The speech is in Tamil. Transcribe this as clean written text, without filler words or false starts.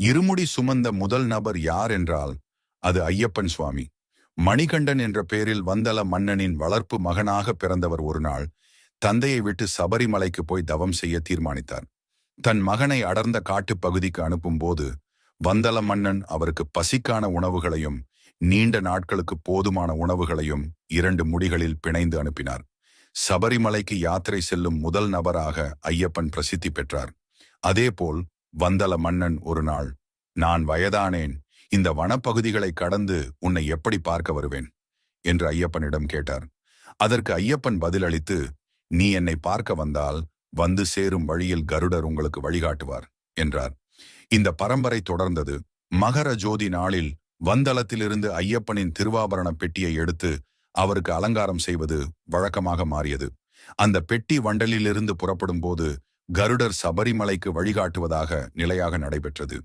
இருமுடி சுமந்த முதல் நபர் யார் என்றால் அது ஐயப்பன் சுவாமி. மணிகண்டன் என்ற பெயரில் வந்தல மன்னனின் வளர்ப்பு மகனாக பிறந்தவர் ஒரு நாள் தந்தையை விட்டு சபரிமலைக்கு போய் தவம் செய்ய தீர்மானித்தார். தன் மகனை அடர்ந்த காட்டுப் பகுதிக்கு அனுப்பும்போது வந்தல மன்னன் அவருக்கு பசிக்கான உணவுகளையும் நீண்ட நாட்களுக்கு போதுமான உணவுகளையும் 2 முடிகளில் பிணைந்து அனுப்பினார். சபரிமலைக்கு யாத்திரை செல்லும் முதல் நபராக ஐயப்பன் பிரசித்தி பெற்றார். அதேபோல் வந்தல மன்னன் ஒரு நாள், நான் வயதானேன், இந்த வனப்பகுதிகளை கடந்து உன்னை எப்படி பார்க்க வருவேன் என்று ஐயப்பனிடம் கேட்டார். அதற்கு ஐயப்பன் பதிலளித்து, நீ என்னை பார்க்க வந்தால் வந்து சேரும் வழியில் கருடர் உங்களுக்கு வழிகாட்டுவார் என்றார். இந்த பரம்பரை தொடர்ந்தது. மகர ஜோதி நாளில் வந்தளத்திலிருந்து ஐயப்பனின் திருவாபரண பெட்டியை எடுத்து அவருக்கு அலங்காரம் செய்வது வழக்கமாக மாறியது. அந்த பெட்டி வண்டலிலிருந்து புறப்படும் போது கருடர் சபரிமலைக்கு வழிகாட்டுவதாக நிலையாக நடைபெற்றது.